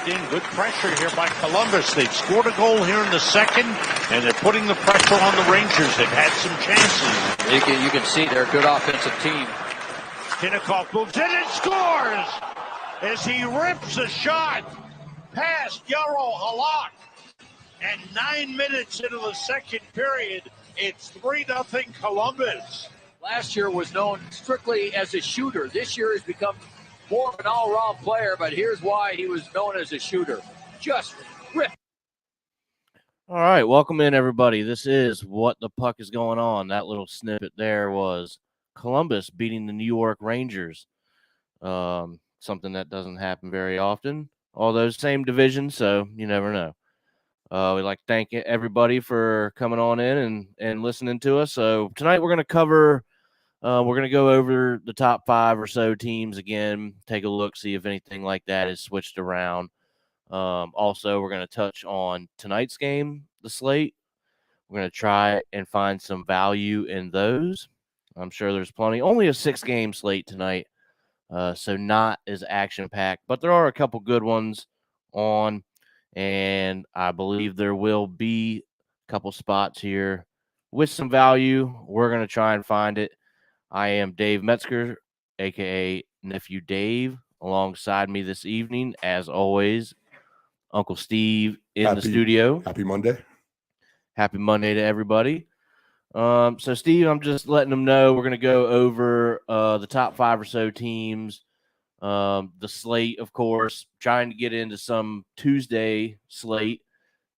tucked in. Good pressure here by Columbus. They've scored a goal here in the second, and they're putting the pressure on the Rangers. They've had some chances. You can see they're a good offensive team. Kinnikov moves in and scores as he rips a shot past Jaro Halak. And 9 minutes into the second period, it's 3-0 Columbus. Last year was known strictly as a shooter. This year has become more of an all-around player, but here's why he was known as a shooter. Just rip. All right, welcome in, everybody. This is What the Puck is Going On. That little snippet there was Columbus beating the New York Rangers. Something that doesn't happen very often. Although same division, so you never know. We'd like to thank everybody for coming on in and listening to us. So tonight we're going to cover we're going to go over the top 5 or so teams again, take a look, see if anything like that is switched around. Also, we're going to touch on tonight's game, the slate. We're going to try and find some value in those. I'm sure there's plenty. Only a 6-game slate tonight, so not as action-packed, but there are a couple good ones on, and I believe there will be a couple spots here with some value. We're going to try and find it. I am Dave Metzger, a.k.a. Nephew Dave. Alongside me this evening, as always, Uncle Steve in the studio. Happy Monday. Happy Monday to everybody. So, Steve, I'm just letting them know we're going to go over the top 5 or so teams, the slate, of course, trying to get into some Tuesday slate,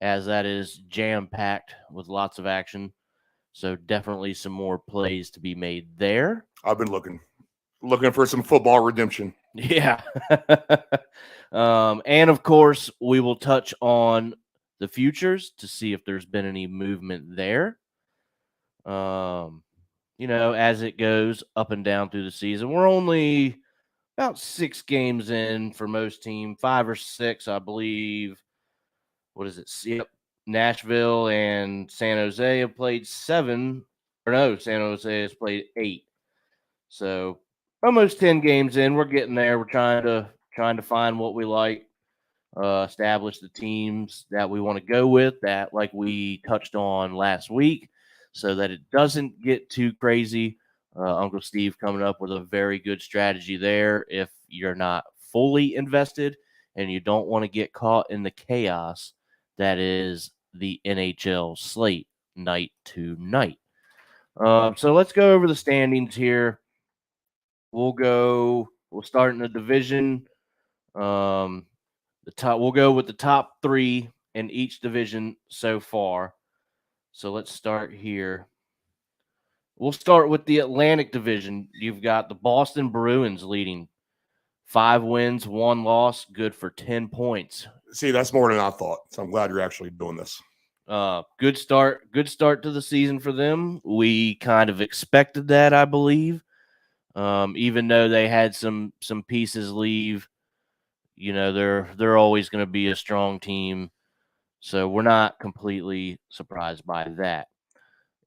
as that is jam-packed with lots of action. So definitely some more plays to be made there. I've been looking for some football redemption. Yeah. And, of course, we will touch on the futures to see if there's been any movement there. As it goes up and down through the season. We're only about 6 games in for most teams, 5 or 6, I believe. What is it? Yep. Nashville and San Jose have played 7. Or no, San Jose has played 8. So almost 10 games in. We're getting there. We're trying to find what we like, establish the teams that we want to go with, that like we touched on last week, so that it doesn't get too crazy. Uncle Steve coming up with a very good strategy there if you're not fully invested and you don't want to get caught in the chaos that is the NHL slate night to night. So let's go over the standings here. We'll start in the division. We'll go with the top 3 in each division so far. So let's start here. We'll start with the Atlantic Division. You've got the Boston Bruins leading. 5 wins, 1 loss, good for 10 points. See, that's more than I thought. So I'm glad you're actually doing this. Good start to the season for them. We kind of expected that, I believe. Even though they had some pieces leave, they're always going to be a strong team. So we're not completely surprised by that.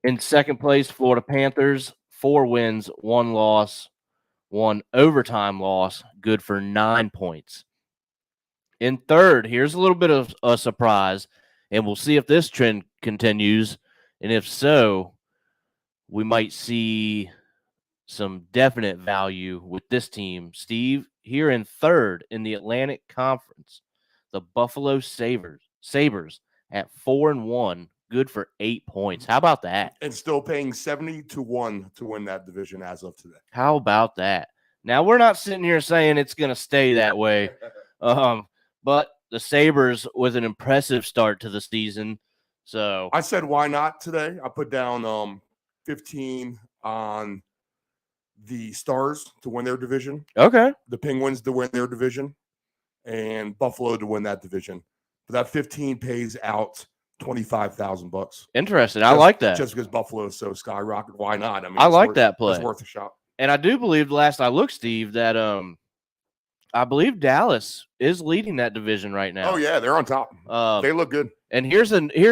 In second place, Florida Panthers, 4 wins, 1 loss, 1 overtime loss, good for 9 points. In third, here's a little bit of a surprise, and we'll see if this trend continues. And if so, we might see some definite value with this team. Steve, here in third in the Atlantic Conference, the Buffalo Sabres at 4-1, good for 8 points. How about that? And still paying 70-1 to win that division as of today. How about that? Now, we're not sitting here saying it's going to stay that way, but the Sabres with an impressive start to the season. So I said, why not today? I put down 15 on the Stars to win their division. Okay. The Penguins to win their division, and Buffalo to win that division. But that 15 pays out $25,000. Interesting. I like that. Just because Buffalo is so skyrocketed. Why not? I mean, I like that play. It's worth a shot. And I do believe last I looked, Steve, that I believe Dallas is leading that division right now. Oh yeah, they're on top. They look good. And here's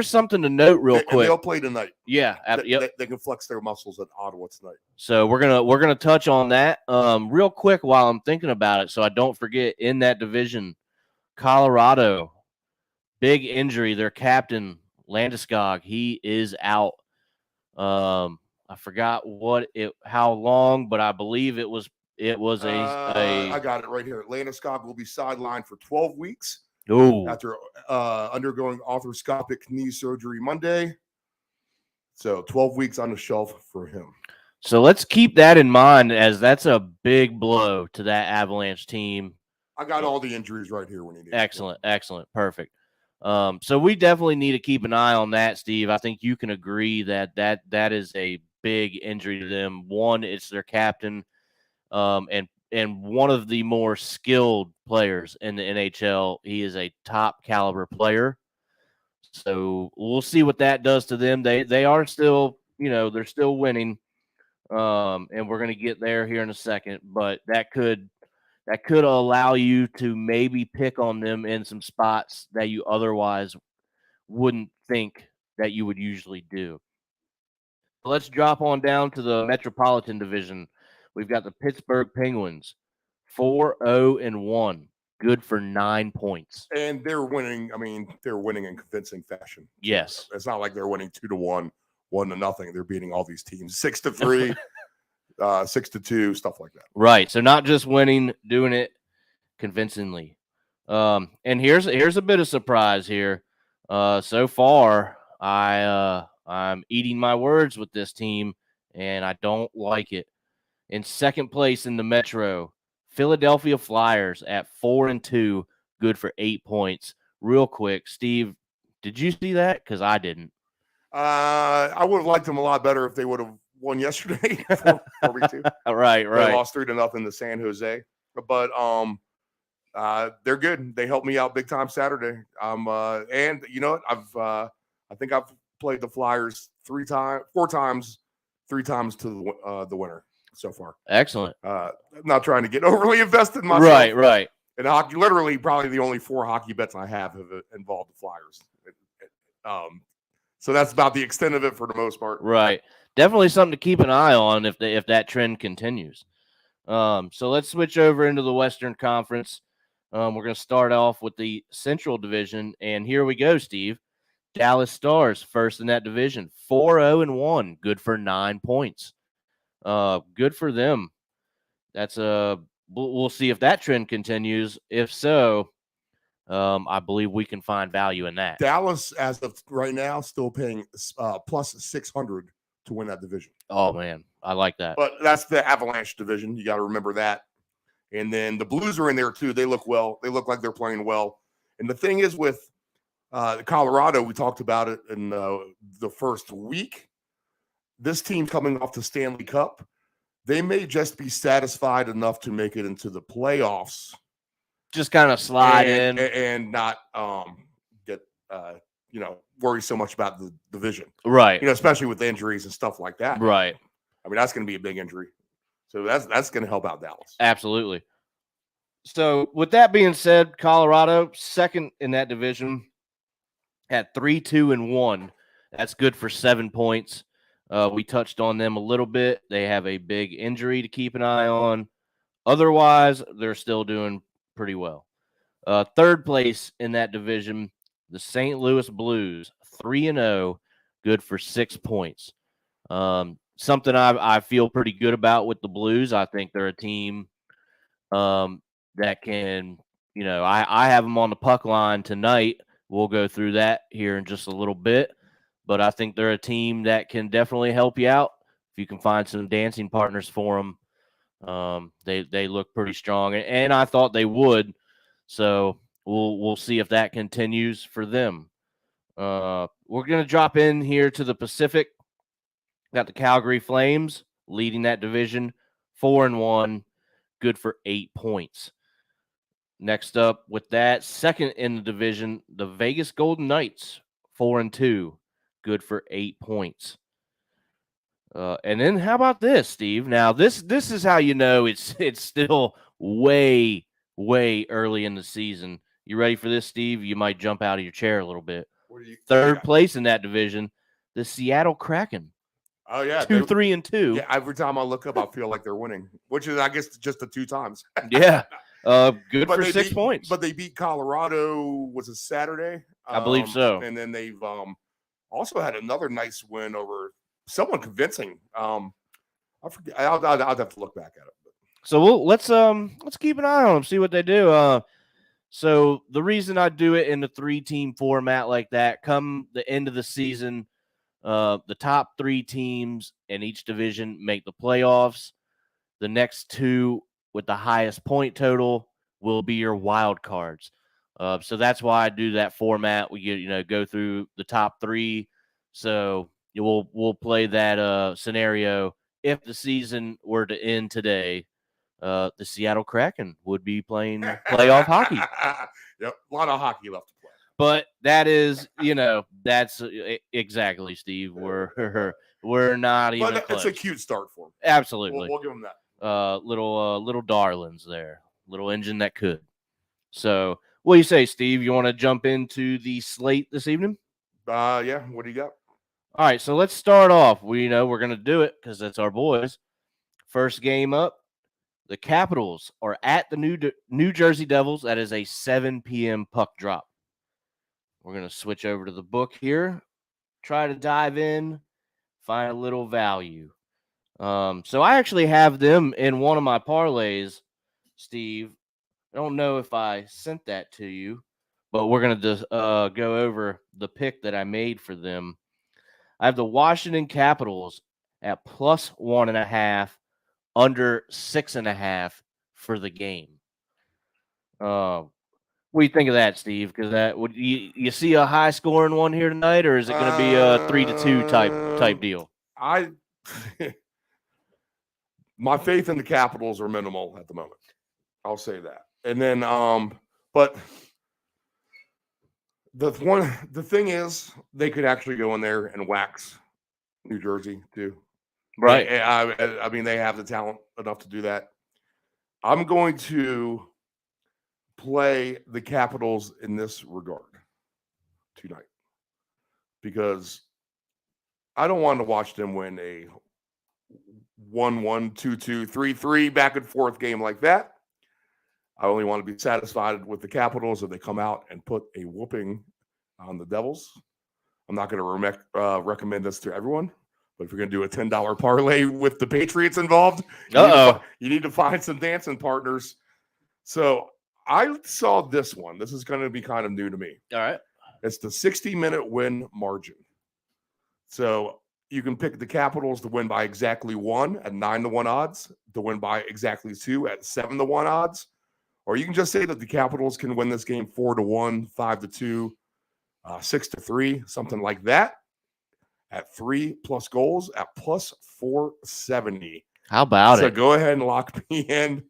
something to note real quick. And they'll play tonight. Yeah, they can flex their muscles at Ottawa tonight. So we're gonna touch on that real quick while I'm thinking about it, so I don't forget. In that division, Colorado, big injury. Their captain, Landeskog, he is out. I forgot how long, but I believe it was I got it right here. Landeskog will be sidelined for 12 weeks oh after undergoing arthroscopic knee surgery Monday. So 12 weeks on the shelf for him. So let's keep that in mind, as that's a big blow to that Avalanche team. I got all the injuries right here when he did. Excellent, perfect. So we definitely need to keep an eye on that, Steve. I think you can agree that is a big injury to them. One, it's their captain, and one of the more skilled players in the NHL. He is a top caliber player. So we'll see what that does to them. They are still, they're still winning. And we're going to get there here in a second, but that could allow you to maybe pick on them in some spots that you otherwise wouldn't think that you would usually do. Let's drop on down to the Metropolitan Division. We've got the Pittsburgh Penguins, 4-0-1, good for 9 points. And they're winning. I mean, they're winning in convincing fashion. Yes. It's not like they're winning 2-1, 1-0. They're beating all these teams 6-3, 6-2, stuff like that. Right. So not just winning, doing it convincingly. And here's a bit of surprise here. So far, I'm eating my words with this team, and I don't like it. In second place in the Metro, Philadelphia Flyers at 4-2, good for 8 points. Real quick, Steve, did you see that? Because I didn't. I would have liked them a lot better if they would have won yesterday. 4-2. Right. They lost 3-0 to San Jose, but they're good. They helped me out big time Saturday. And you know what? I think I've played the Flyers 4 times, 3 times to the winner so far. Excellent. I'm not trying to get overly invested in myself. Right. And hockey, literally, probably the only 4 hockey bets I have involved the Flyers. So that's about the extent of it for the most part. Right. Definitely something to keep an eye on if that trend continues. So let's switch over into the Western Conference. We're going to start off with the Central Division, and here we go, Steve. Dallas Stars, first in that division, 4-0-1, good for 9 points. Good for them. That's we'll see if that trend continues. If so, I believe we can find value in that. Dallas, as of right now, still paying plus 600 to win that division. Oh man, I like that. But that's the Avalanche division. You got to remember that. And then the Blues are in there too. They look well. They look like they're playing well. And the thing is with Colorado, we talked about it in the first week. This team coming off the Stanley Cup, they may just be satisfied enough to make it into the playoffs. Just kind of slide in and not get worry so much about the division. Right. Especially with injuries and stuff like that. Right. I mean, that's going to be a big injury. So that's going to help out Dallas. Absolutely. So with that being said, Colorado, second in that division at 3-2-1. That's good for 7 points. We touched on them a little bit. They have a big injury to keep an eye on. Otherwise, they're still doing pretty well. Third place in that division, the St. Louis Blues, 3-0, good for 6 points. Something I feel pretty good about with the Blues. I think they're a team that can, I have them on the puck line tonight. We'll go through that here in just a little bit. But I think they're a team that can definitely help you out if you can find some dancing partners for them. They look pretty strong, and I thought they would. So we'll see if that continues for them. We're going to drop in here to the Pacific. Got the Calgary Flames leading that division, 4-1, good for 8 points. Next up with that, second in the division, the Vegas Golden Knights, 4-2, good for 8 points. And then how about this, Steve? Now this is how you know it's still way early in the season. You ready for this, Steve? You might jump out of your chair a little bit. Third place in that division, the Seattle Kraken. Oh yeah, 2-3-2. Yeah, every time I look up, I feel like they're winning, which is, I guess, just the 2 times. Yeah, Good But for they 6 beat- points. But they beat Colorado. Was it Saturday? I believe so. And then they've also had another nice win over someone convincing. I forget. I'll have to look back at it. So let's keep an eye on them, see what they do. So the reason I do it in the 3-team format like that, come the end of the season, the top 3 teams in each division make the playoffs. The next 2 with the highest point total will be your wild cards. So that's why I do that format. We get go through the top 3. So we'll play that scenario if the season were to end today. The Seattle Kraken would be playing playoff hockey. Yep, a lot of hockey left to play. But that is, that's exactly, Steve. We're not even But close. it's a cute start for them. Absolutely. We'll give them that. Little darlings there. Little engine that could. So, what do you say, Steve? You want to jump into the slate this evening? Yeah. What do you got? All right, so let's start off. We're going to do it because that's our boys. First game up, the Capitals are at the New Jersey Devils. That is a 7 p.m. puck drop. We're going to switch over to the book here, try to dive in, find a little value. So I actually have them in one of my parlays, Steve. I don't know if I sent that to you, but we're going to go over the pick that I made for them. I have the Washington Capitals at +1.5, under 6.5 for the game. What do you think of that, Steve? Because that would you see a high scoring one here tonight, or is it going to be a 3-2 type deal? My faith in the Capitals are minimal at the moment. I'll say that. And then, but the thing is, they could actually go in there and wax New Jersey too. Right. I mean, they have the talent enough to do that. I'm going to play the Capitals in this regard tonight because I don't want to watch them win a 1-1, 2-2, 3-3 back and forth game like that. I only want to be satisfied with the Capitals if they come out and put a whooping on the Devils. I'm not going to recommend this to everyone, but if you're going to do a $10 parlay with the Patriots involved, you need to find some dancing partners. So I saw this one. This is going to be kind of new to me. All right. It's the 60-minute win margin. So you can pick the Capitals to win by exactly 1 at 9-1 odds, to win by exactly 2 at 7-1 odds. Or you can just say that the Capitals can win this game 4-1, 5-2, 6-3, something like that, at 3+ goals at +470. How about so it? Go ahead and lock me in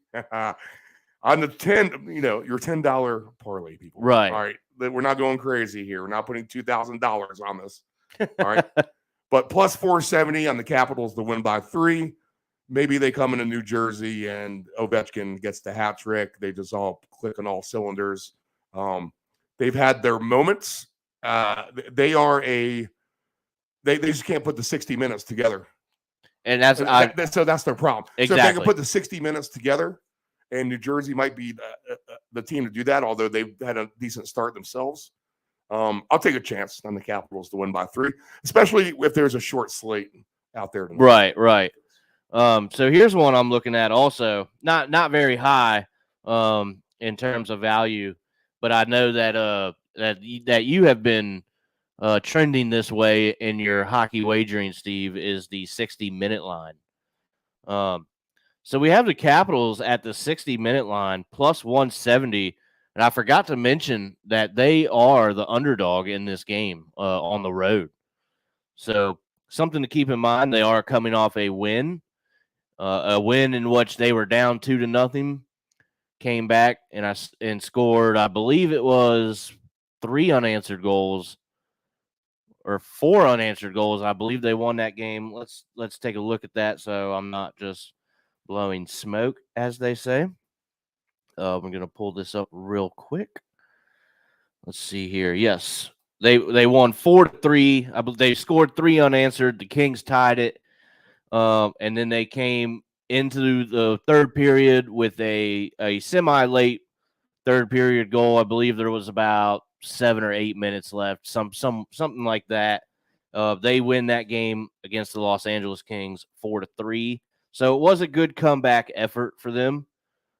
on the your $10 parlay, people. Right. All right. We're not going crazy here. We're not putting $2,000 on this. All right. But +470 on the Capitals to win by 3. Maybe they come into New Jersey and Ovechkin gets the hat trick. They just all click on all cylinders. They've had their moments. They just can't put the 60 minutes together. And so that's their problem. Exactly. So if they can put the 60 minutes together, and New Jersey might be the team to do that, although they've had a decent start themselves. I'll take a chance on the Capitals to win by 3, especially if there's a short slate out there tonight. Right. So here's one I'm looking at also, not very high in terms of value, but I know that that you have been trending this way in your hockey wagering, Steve, is the 60-minute line. So we have the Capitals at the 60-minute line +170, and I forgot to mention that they are the underdog in this game on the road. So something to keep in mind, they are coming off a win in which they were down 2-0, came back and scored, I believe it was 3 unanswered goals or 4 unanswered goals. I believe they won that game. Let's take a look at that so I'm not just blowing smoke, as they say. I'm going to pull this up real quick. Let's see here. Yes, they won 4-3. I believe they scored 3 unanswered. The Kings tied it. And then they came into the third period with a semi-late third period goal. I believe there was about 7 or 8 minutes left, something like that. They win that game against the Los Angeles Kings 4-3. So it was a good comeback effort for them.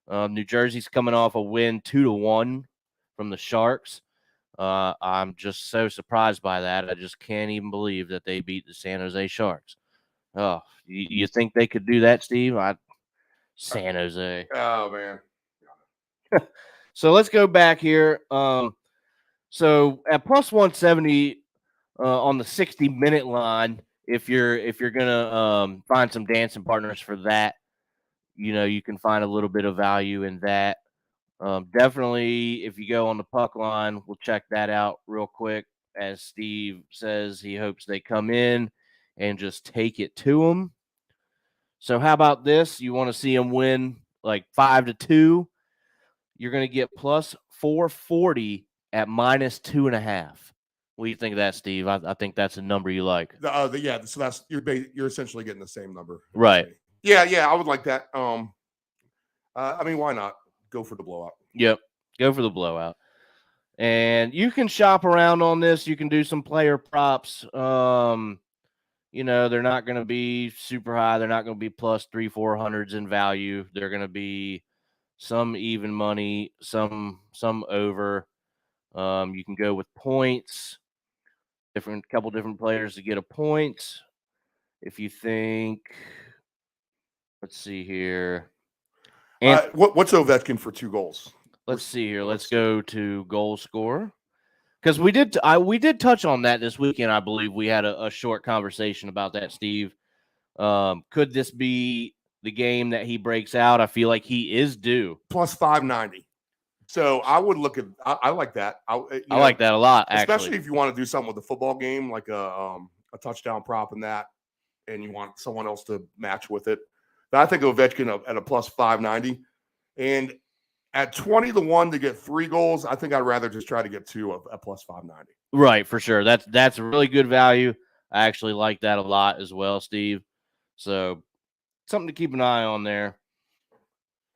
New Jersey's coming off a win 2-1 from the Sharks. I'm just so surprised by that. I just can't even believe that they beat the San Jose Sharks. Oh, you think they could do that, Steve? San Jose. Oh, man. So let's go back here. So at plus 170 on the 60-minute line, if you're gonna find some dancing partners for that, you can find a little bit of value in that. Definitely, if you go on the puck line, we'll check that out real quick. As Steve says, he hopes they come in and just take it to them. So how about this? You want to see them win like 5-2? You're going to get plus 440 at minus 2.5. What do you think of that, Steve? I think that's a number you like. Yeah. So that's you're essentially getting the same number, right? Yeah. I would like that. I mean, why not go for the blowout? Yep, go for the blowout. And you can shop around on this. You can do some player props. They're not going to be super high. They're not going to be plus 300-400s in value. They're going to be some even money, some over. You can go with points. Couple different players to get a point. If you think, let's see here. What's Ovechkin for 2 goals? Let's see here. Let's go to goal scorer. Because we did touch on that this weekend. I believe we had a short conversation about that, Steve. Could this be the game that he breaks out? I feel like he is due. Plus 590. So I would look at. I like that. I like that a lot, actually. Especially if you want to do something with a football game, like a touchdown prop and that, and you want someone else to match with it. But I think Ovechkin at a plus 590, and at 20-1 to get 3 goals, I think I'd rather just try to get 2 at plus 590. Right, for sure. That's a really good value. I actually like that a lot as well, Steve. So something to keep an eye on there.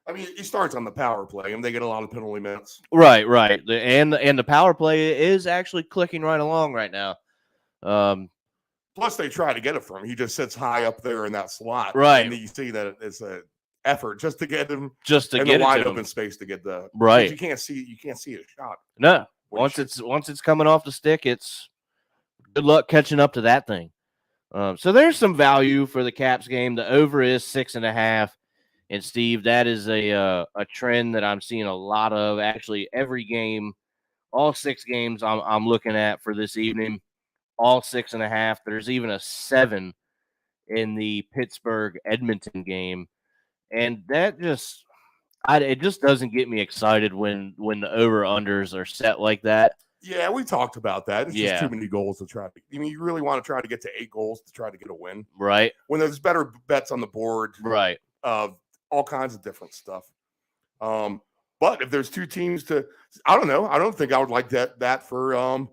I mean, he starts on the power play, and they get a lot of penalty minutes. Right. And the power play is actually clicking right along right now. Plus, they try to get it from him. He just sits high up there in that slot. Right. And you see that it's an effort just to get him in the wide open space to get the right. You can't see a shot. No. Once it's coming off the stick, it's good luck catching up to that thing. So there's some value for the Caps game. The over is 6.5. And Steve, that is a trend that I'm seeing a lot of. Actually, every game, all 6 games I'm looking at for this evening, all 6.5. There's even a 7 in the Pittsburgh-Edmonton game, and that it just doesn't get me excited when the over-unders are set like that. Yeah, we talked about that. It's just too many goals to try to. I mean, you really want to try to get to 8 goals to try to get a win, right? When there's better bets on the board, right? Of all kinds of different stuff. But if there's 2 teams I don't know. I don't think I would like that for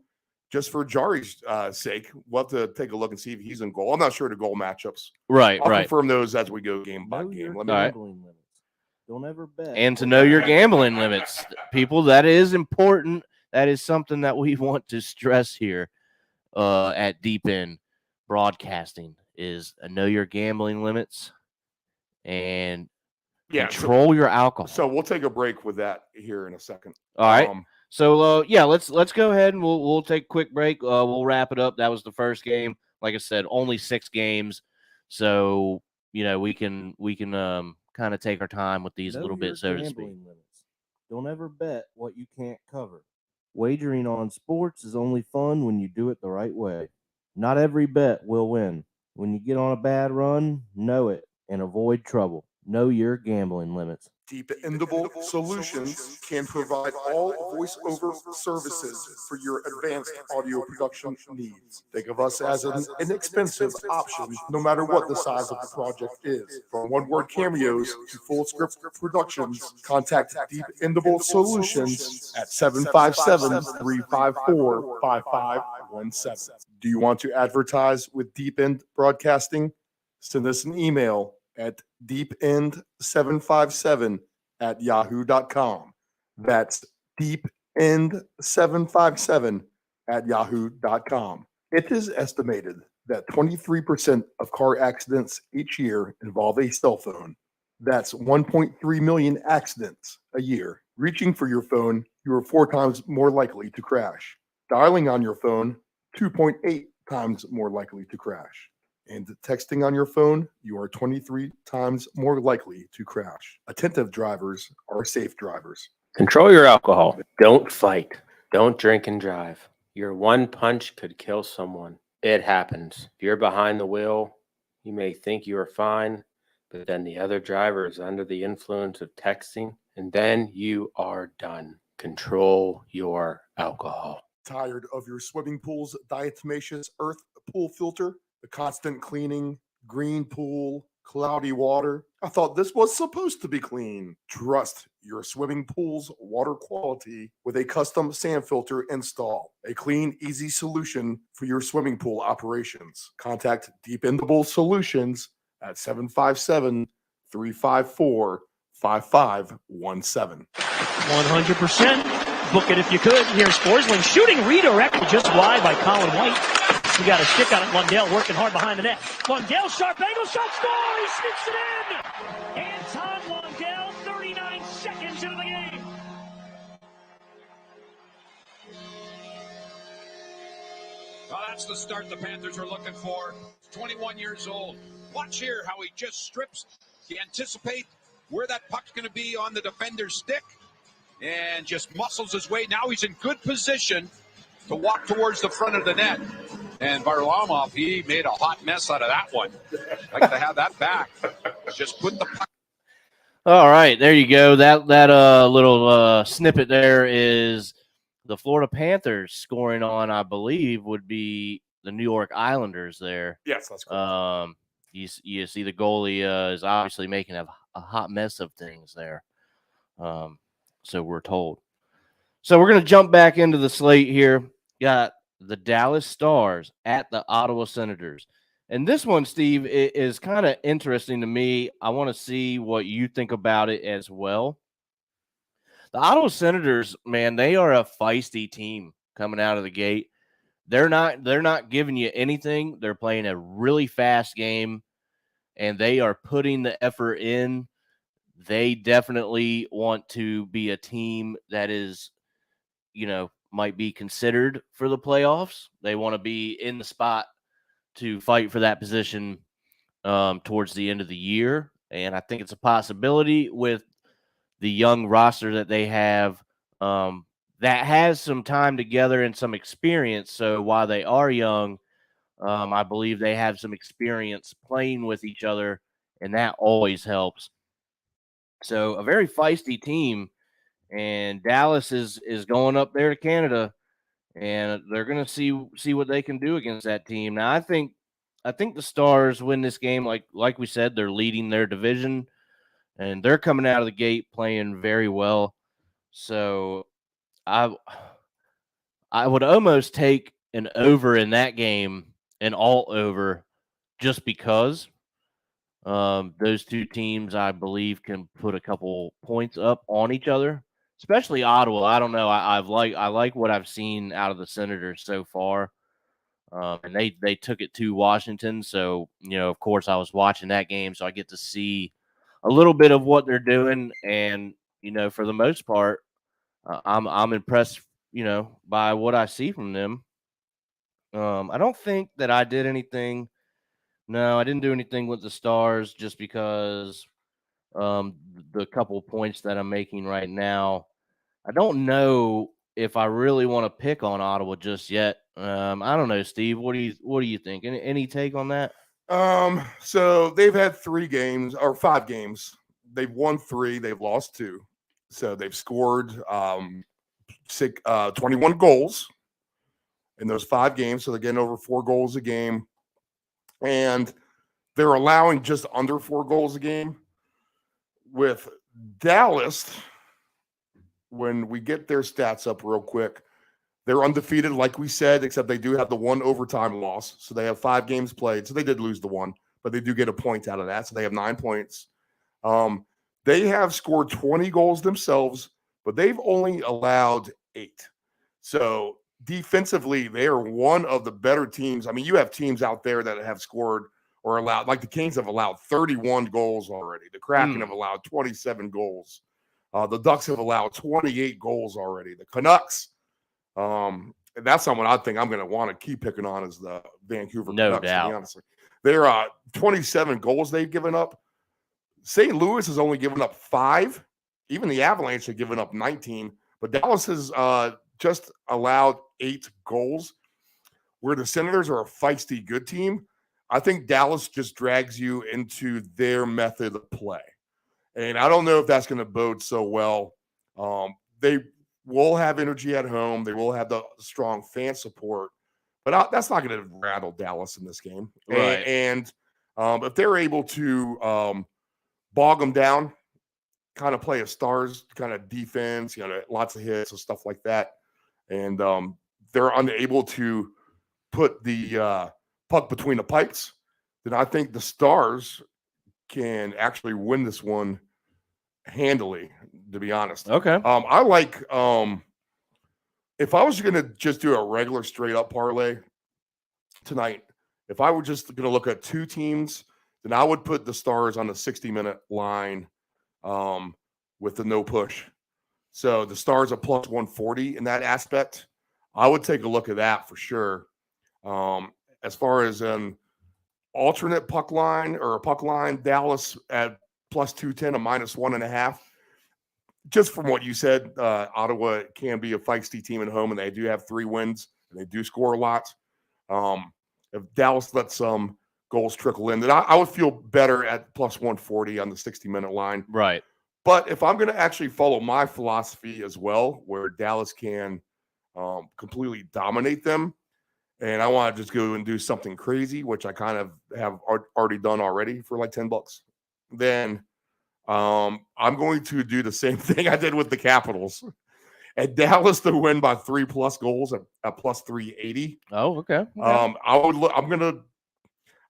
just for Jari's sake. We'll have to take a look and see if he's in goal. I'm not sure the goal matchups. Right. I'll confirm those as we go game by game. Let me Don't ever bet. And to know your gambling limits, people, that is important. That is something that we want to stress here at Deep End Broadcasting is know your gambling limits and control your alcohol. So we'll take a break with that here in a second. All right. Let's go ahead and we'll take a quick break. We'll wrap it up. That was the first game. Like I said, only 6 games. So, we can kind of take our time with these a little bit, so to speak. Limits. Don't ever bet what you can't cover. Wagering on sports is only fun when you do it the right way. Not every bet will win. When you get on a bad run, know it and avoid trouble. Know your gambling limits. Dependable Solutions can provide all voice-over services for your advanced audio production needs. Think of us as an inexpensive option, no matter what the size of the project is. From one-word cameos to full-script productions, contact Dependable Solutions at 757-354-5517. Do you want to advertise with Deep End Broadcasting? Send us an email at deepend757@yahoo.com. That's deepend757@yahoo.com. It is estimated that 23% of car accidents each year involve a cell phone. That's 1.3 million accidents a year. Reaching for your phone, you are 4 times more likely to crash. Dialing on your phone, 2.8 times more likely to crash. And texting on your phone, you are 23 times more likely to crash. Attentive drivers are safe drivers. Control your alcohol. Don't fight. Don't drink and drive. Your one punch could kill someone. It happens. If you're behind the wheel, you may think you are fine, but then the other driver is under the influence of texting, and then you are done. Control your alcohol. Tired of your swimming pool's diatomaceous earth pool filter? The constant cleaning, green pool, cloudy water? I thought this was supposed to be clean. Trust your swimming pool's water quality with a custom sand filter install. A clean, easy solution for your swimming pool operations. Contact Dependable Solutions at 757-354-5517. 100%. Book it if you could. Here's Forsling shooting redirect just wide by Colin White. He got a stick on it. Lundell working hard behind the net. Lundell, sharp angle shot, score! He sneaks it in! Anton Lundell, 39 seconds into the game. Well, that's the start the Panthers are looking for. 21 years old. Watch here how he just strips. You anticipate where that puck's going to be on the defender's stick and just muscles his way. Now he's in good position to walk towards the front of the net. And Varlamov, he made a hot mess out of that one. I'd like to have that back. Just put the puck. All right, there you go. That little snippet there is the Florida Panthers scoring on, I believe, would be the New York Islanders there. Yes, that's correct. You see the goalie is obviously making a hot mess of things there. So we're told. So we're going to jump back into the slate here. Got the Dallas Stars at the Ottawa Senators. And this one, Steve, is kind of interesting to me. I want to see what you think about it as well. The Ottawa Senators, man, they are a feisty team coming out of the gate. They're not giving you anything. They're playing a really fast game, and they are putting the effort in. They definitely want to be a team that is, might be considered for the playoffs. They want to be in the spot to fight for that position towards the end of the year. And I think it's a possibility with the young roster that they have that has some time together and some experience. So while they are young, I believe they have some experience playing with each other, and that always helps. So a very feisty team, and Dallas is going up there to Canada, and they're going to see what they can do against that team. Now, I think the Stars win this game. Like we said, they're leading their division, and they're coming out of the gate playing very well. So I would almost take an over in that game, an all over, just because those two teams, I believe, can put a couple points up on each other, especially Ottawa. I don't know. I like what I've seen out of the Senators so far. And they took it to Washington. So, of course, I was watching that game, so I get to see a little bit of what they're doing. And, for the most part, I'm impressed, by what I see from them. I don't think that I did anything. No, I didn't do anything with the Stars just because the couple of points that I'm making right now. I don't know if I really want to pick on Ottawa just yet. I don't know, Steve. What do you think? Any take on that? So they've had 5 games. They've won 3. They've lost 2. So they've scored 21 goals in those 5 games. So they're getting over 4 goals a game. And they're allowing just under 4 goals a game. With Dallas, when we get their stats up real quick, they're undefeated, like we said, except they do have the 1 overtime loss. So they have 5 games played. So they did lose the 1, but they do get a point out of that. So they have 9 points. They have scored 20 goals themselves, but they've only allowed 8. So defensively, they are one of the better teams. I mean, you have teams out there that have scored or allowed, like the Kings have allowed 31 goals already. The Kraken have allowed 27 goals. The Ducks have allowed 28 goals already. The Canucks, that's someone I think I'm going to want to keep picking on is the Vancouver Canucks, doubt. to be honest. They're 27 goals they've given up. St. Louis has only given up 5. Even the Avalanche have given up 19. But Dallas has just allowed 8 goals. Where the Senators are a feisty good team, I think Dallas just drags you into their method of play. And I don't know if that's going to bode so well. They will have energy at home. They will have the strong fan support. But that's not going to rattle Dallas in this game. Right. And if they're able to bog them down, kind of play a Stars kind of defense, lots of hits and stuff like that, and they're unable to put the puck between the pipes, then I think the Stars can actually win this one handily, to be honest. Okay. I like if I was going to just do a regular straight up parlay tonight, if I were just going to look at 2 teams, then I would put the Stars on the 60-minute line with the no push. So the Stars are plus 140 in that aspect. I would take a look at that for sure. As far as an alternate puck line or a puck line, Dallas at plus 210, a minus 1.5. Just from what you said, Ottawa can be a feisty team at home, and they do have 3 wins, and they do score a lot. If Dallas lets some goals trickle in, then I would feel better at plus 140 on the 60-minute line. Right. But if I'm going to actually follow my philosophy as well, where Dallas can completely dominate them, and I want to just go and do something crazy, which I kind of have already done already for like $10, then I'm going to do the same thing I did with the Capitals. At Dallas to win by 3+ goals at plus 380. Oh, okay.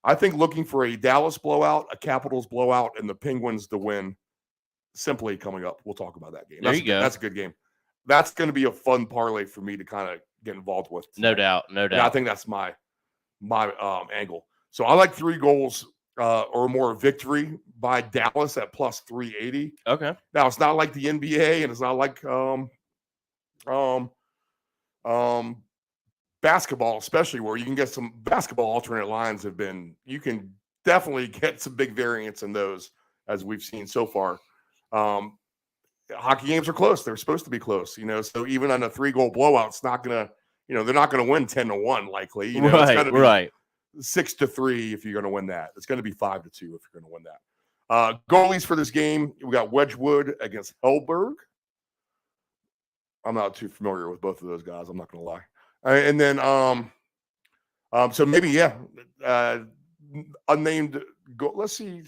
I think looking for a Dallas blowout, a Capitals blowout, and the Penguins to win simply coming up. We'll talk about that game. There you go. That's a good game. That's going to be a fun parlay for me to kind of get involved with tonight. No doubt. And I think that's my angle. So I like 3 goals or more victory by Dallas at plus 380. Okay. Now it's not like the NBA, and it's not like basketball, especially where you can get some basketball alternate lines you can definitely get some big variance in those as we've seen so far. Hockey games are close. They're supposed to be close, so even on a 3-goal blowout, it's not going to, they're not going to win 10-1 likely. Right, it's going to be right. 6-3 if you're going to win that. It's going to be 5-2 if you're going to win that. Goalies for this game, we got Wedgwood against Hellberg. I'm not too familiar with both of those guys. I'm not going to lie. And then, so maybe, unnamed. Let's see.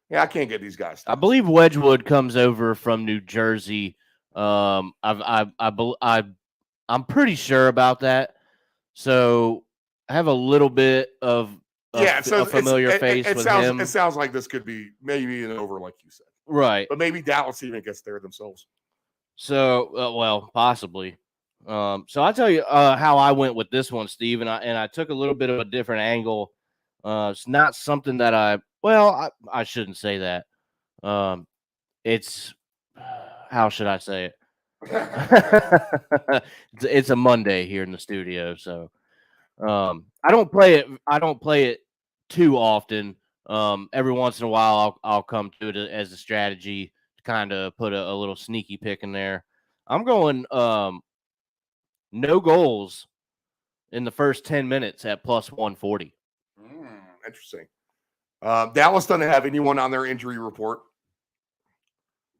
Yeah, I can't get these guys. I believe Wedgwood comes over from New Jersey. I'm pretty sure about that. So I have a little bit of a familiar face with him. It sounds like this could be maybe an over, like you said. Right. But maybe Dallas even gets there themselves. So, well, possibly. So I'll tell you how I went with this one, Steve, and I took a little bit of a different angle. It's not something that I shouldn't say that. It's how should I say it? It's a Monday here in the studio, so I don't play it too often. Every once in a while, I'll come to it as a strategy to kind of put a little sneaky pick in there. I'm going no goals in the first 10 minutes at plus 140. Interesting. Dallas doesn't have anyone on their injury report.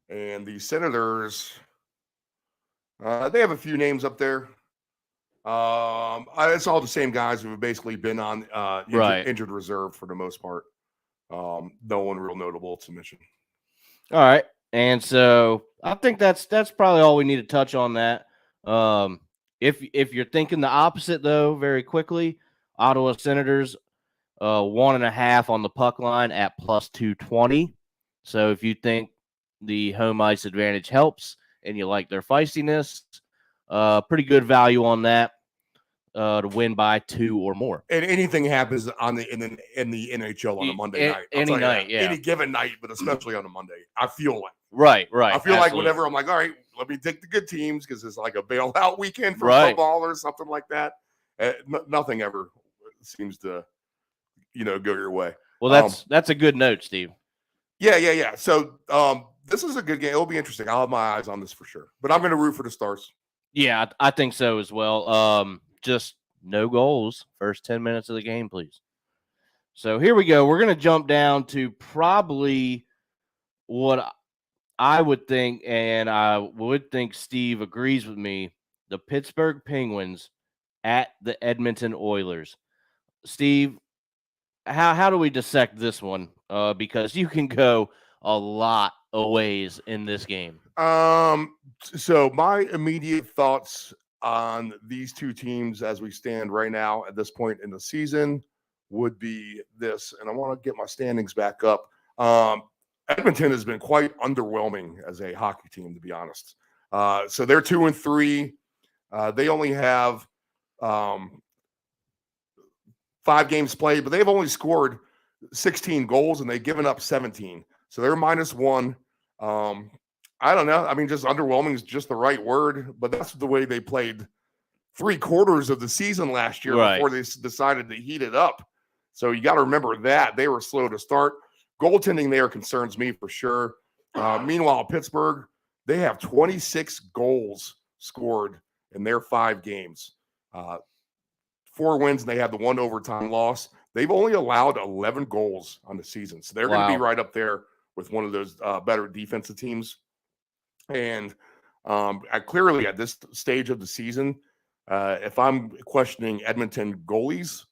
And the Senators, they have a few names up there. It's all the same guys who have basically been on injured reserve for the most part. No one real notable to mention. All right. And so I think that's probably all we need to touch on that. If you're thinking the opposite, though, very quickly, Ottawa Senators 1.5 on the puck line at plus 220. So if you think the home ice advantage helps and you like their feistiness, pretty good value on that to win by 2 or more. And anything happens in the NHL on a Monday night. I'll Any tell you night, that. yeah. Any given night, but especially on a Monday. I feel like. Right. I feel like absolutely. whenever I'm like, all right, let me take the good teams because it's like a bailout weekend for Right. football or something like that. Nothing ever seems to, go your way. Well, that's a good note, Steve. Yeah. So this is a good game. It'll be interesting. I'll have my eyes on this for sure. But I'm going to root for the Stars. Yeah, I think so as well. Just no goals first 10 minutes of the game, please. So here we go. We're going to jump down to probably what I would think, and I would think Steve agrees with me, the Pittsburgh Penguins at the Edmonton Oilers. Steve, how do we dissect this one? Because you can go a lot of ways in this game. So my immediate thoughts on these two teams as we stand right now at this point in the season would be this, and I want to get my standings back up. Edmonton has been quite underwhelming as a hockey team, to be honest. So they're 2-3. They only have 5 games played, but they've only scored 16 goals and they've given up 17. So they're -1. I don't know. I mean, just underwhelming is just the right word, but that's the way they played 3/4 of the season last year Right. before they decided to heat it up. So you got to remember that they were slow to start. Goaltending there concerns me for sure. Meanwhile, Pittsburgh, they have 26 goals scored in their 5 games. 4 wins, and they had the 1 overtime loss. They've only allowed 11 goals on the season. So they're going to be right up there with one of those better defensive teams. And clearly at this stage of the season, if I'm questioning Edmonton goalies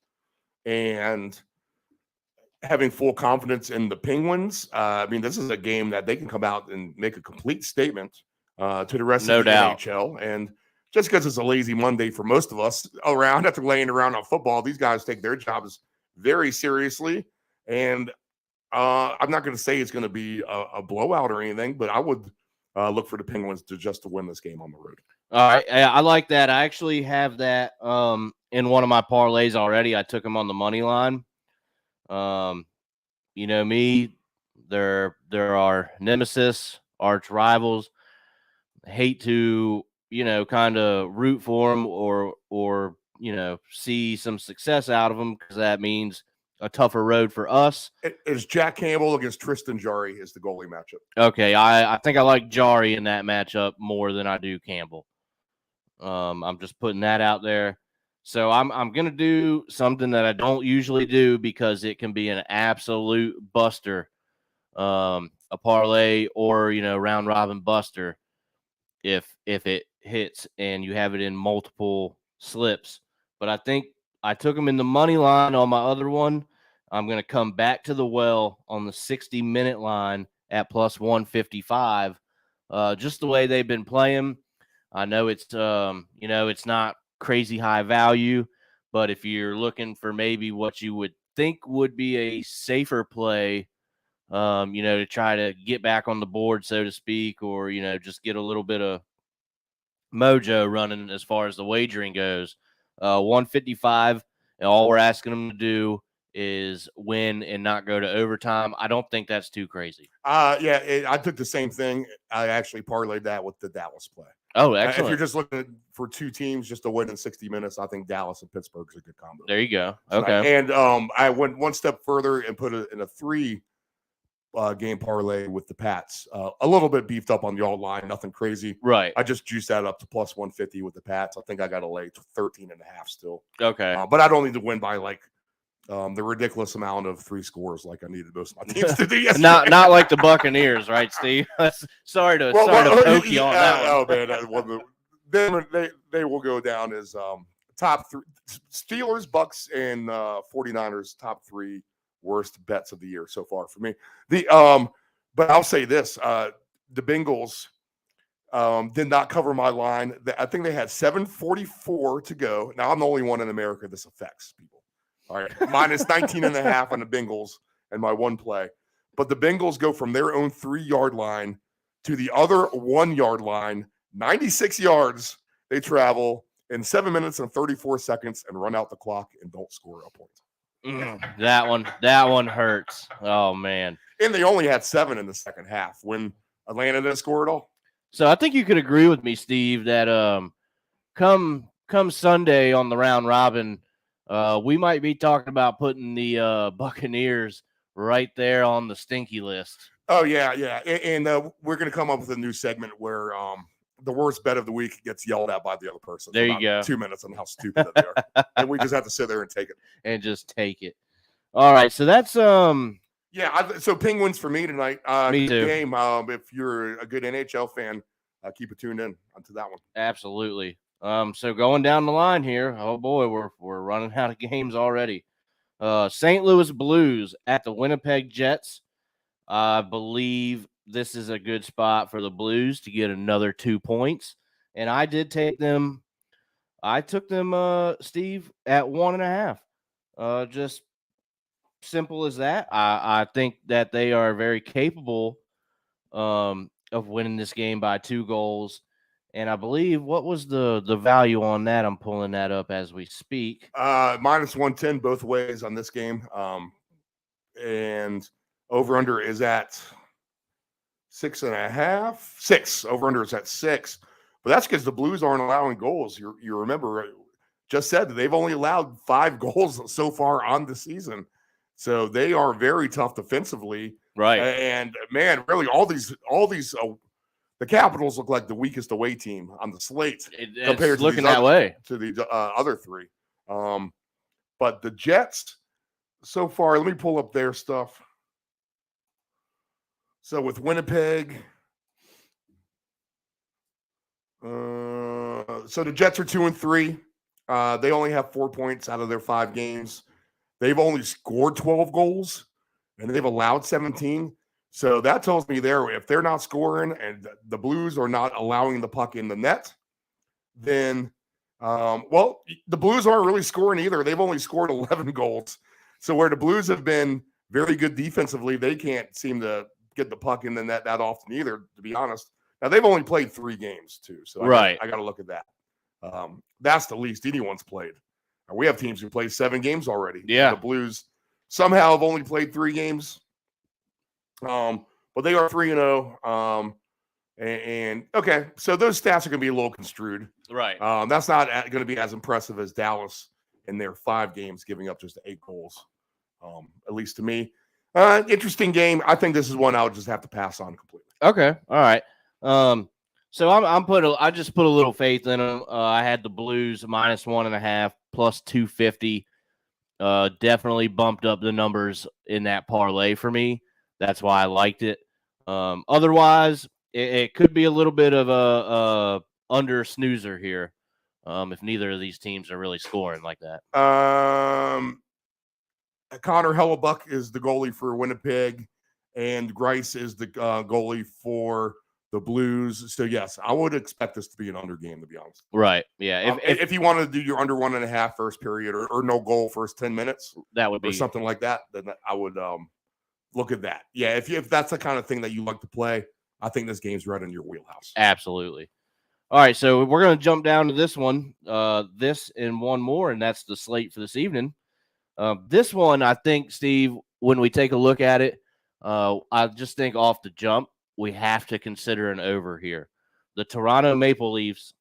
and having full confidence in the Penguins, I mean, this is a game that they can come out and make a complete statement to the rest of the NHL. And just because it's a lazy Monday for most of us around after laying around on football, these guys take their jobs very seriously. And I'm not going to say it's going to be a blowout or anything, but I would look for the Penguins to win this game on the road. All right. I like that. I actually have that in one of my parlays already. I took them on the money line. You know me, they're our nemesis, arch rivals. Hate to, kind of root for them or see some success out of them because that means a tougher road for us. It's Jack Campbell against Tristan Jarry is the goalie matchup. Okay, I think I like Jarry in that matchup more than I do Campbell. I'm just putting that out there. So I'm gonna do something that I don't usually do because it can be an absolute buster, a parlay or round robin buster if it hits and you have it in multiple slips. But I think I took them in the money line on my other one. I'm going to come back to the well on the 60-minute line at plus 155. Just the way they've been playing. I know it's it's not crazy high value, but if you're looking for maybe what you would think would be a safer play, to try to get back on the board, so to speak, or just get a little bit of mojo running as far as the wagering goes. 155, and all we're asking them to do is win and not go to overtime. I don't think that's too crazy. I took the same thing. I actually parlayed that with the Dallas play. Oh, excellent. If you're just looking for 2 teams just to win in 60 minutes, I think Dallas and Pittsburgh is a good combo. There you go. Okay. And I went one step further and put it in a 3 game parlay with the Pats. A little bit beefed up on the alt line, nothing crazy. Right. I just juiced that up to plus 150 with the Pats. I think I got to lay 13.5 still. Okay. But I don't need to win by like the ridiculous amount of 3 scores like I needed most of my teams to do yesterday. not like the Buccaneers, right, Steve? sorry to poke you on that one. Oh man, they will go down as top 3 Steelers, Bucks, and 49ers top 3 worst bets of the year so far for me. But I'll say this: the Bengals did not cover my line. I think they had 7:44 to go. Now I'm the only one in America this affects people. All right. Minus 19.5 on the Bengals and my one play. But the Bengals go from their own 3-yard line to the other 1-yard line, 96 yards they travel in 7 minutes and 34 seconds and run out the clock and don't score a point. That one hurts. Oh, man. And they only had 7 in the second half when Atlanta didn't score at all. So I think you could agree with me, Steve, that come Sunday on the round robin, we might be talking about putting the Buccaneers right there on the stinky list. Oh, yeah. And we're going to come up with a new segment where the worst bet of the week gets yelled at by the other person. There you go. 2 minutes on how stupid that they are. And we just have to sit there and take it. And just take it. All right, so that's Yeah, so Penguins for me tonight. Me Good too. game. If you're a good NHL fan, keep it tuned in onto that one. Absolutely. So going down the line here, oh boy, we're running out of games already. St. Louis Blues at the Winnipeg Jets. I believe this is a good spot for the Blues to get another 2 points. And I did take them. I took them, Steve, at 1.5. Just simple as that. I think that they are very capable of winning this game by 2 goals. And I believe, what was the value on that? I'm pulling that up as we speak. Minus 110 both ways on this game. And over-under is at 6.5. 6. Over-under is at 6. But that's because the Blues aren't allowing goals. You remember, just said that they've only allowed 5 goals so far on the season. So they are very tough defensively. Right. And, man, really, all these the Capitals look like the weakest away team on the slate It's looking that way to the other 3. But the Jets, so far, let me pull up their stuff. So with Winnipeg, so the Jets are 2-3. They only have 4 points out of their 5 games. They've only scored 12 goals, and they've allowed 17. So that tells me there, if they're not scoring and the Blues are not allowing the puck in the net, then, the Blues aren't really scoring either. They've only scored 11 goals. So where the Blues have been very good defensively, they can't seem to get the puck in the net that often either, to be honest. Now, they've only played 3 games, too. So I got to look at that. That's the least anyone's played. We have teams who played 7 games already. Yeah. The Blues somehow have only played 3 games. But they are 3-0. And okay, so those stats are going to be a little construed. Right. That's not going to be as impressive as Dallas in their 5 games, giving up just 8 goals, at least to me. Interesting game. I think this is one I would just have to pass on completely. Okay. All right. So I just put a little faith in them. I had the Blues minus 1.5 plus 250. Definitely bumped up the numbers in that parlay for me. That's why I liked it. Otherwise, it could be a little bit of a under snoozer here if neither of these teams are really scoring like that. Connor Hellebuck is the goalie for Winnipeg, and Grice is the goalie for the Blues. So, yes, I would expect this to be an under game, to be honest. Right, yeah. If you wanted to do your under 1.5 first period or no goal first 10 minutes, that would be or something like that, then I would look at that. Yeah, if that's the kind of thing that you like to play, I think this game's right in your wheelhouse. Absolutely. All right, so we're going to jump down to this one, this and one more, and that's the slate for this evening. This one, I think, Steve, when we take a look at it, I just think off the jump, we have to consider an over here. The Toronto Maple Leafs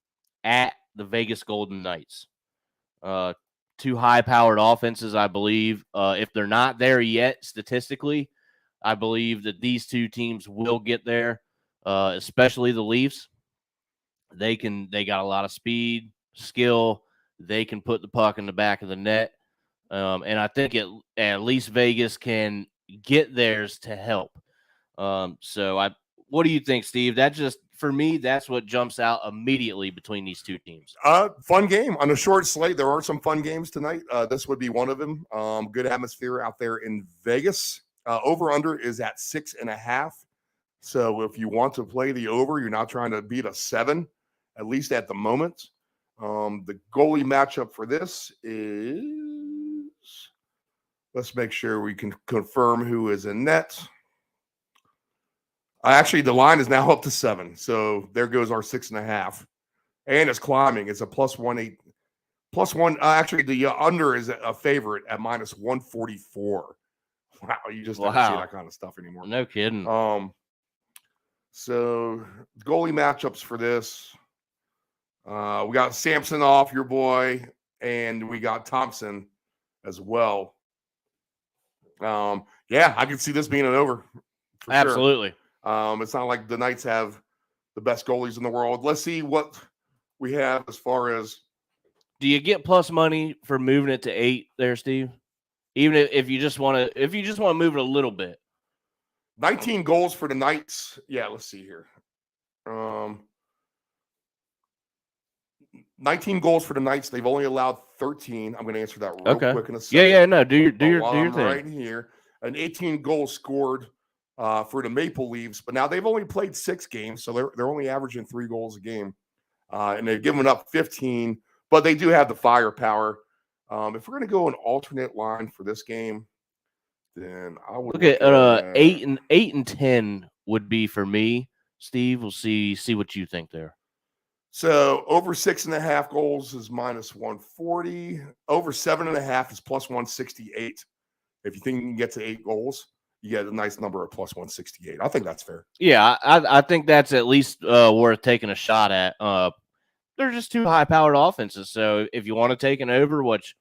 at the Vegas Golden Knights. 2 high-powered offenses, I believe. If they're not there yet, statistically, I believe that these 2 teams will get there, especially the Leafs. They got a lot of speed, skill. They can put the puck in the back of the net. And I think at least Vegas can get theirs to help. What do you think, Steve? That just, for me, that's what jumps out immediately between these 2 teams. Fun game on a short slate. There are some fun games tonight. This would be one of them. Good atmosphere out there in Vegas. Over under is at 6.5. So if you want to play the over, you're not trying to beat a 7, at least at the moment. The goalie matchup for this is Let's make sure we can confirm who is in net. Actually, the line is now up to 7. So there goes our 6.5. And it's climbing. It's a +1.8. +1. Actually, the under is a favorite at -144. Wow, you just don't see that kind of stuff anymore. No kidding. So goalie matchups for this. We got Samsonov, your boy, and we got Thompson as well. Yeah, I can see this being an over. For Absolutely. Sure. It's not like the Knights have the best goalies in the world. Let's see what we have as far as. Do you get plus money for moving it to 8 there, Steve? Even if you just want to move it a little bit. 19 goals for the Knights. Yeah, let's see here. 19 goals for the Knights. They've only allowed 13. I'm going to answer that real quick in a second. Yeah. No, do your thing. Right here. An 18 goals scored for the Maple Leafs, but now they've only played 6 games, so they're only averaging 3 goals a game, and they've given up 15. But they do have the firepower. If we're going to go an alternate line for this game, then I would look at 8 and 10 would be for me. Steve, we'll see what you think there. So over 6.5 goals is -140. Over 7.5 is +168. If you think you can get to 8 goals, you get a nice number of +168. I think that's fair. Yeah, I think that's at least worth taking a shot at. They're just 2 high-powered offenses. So if you want to take an over, which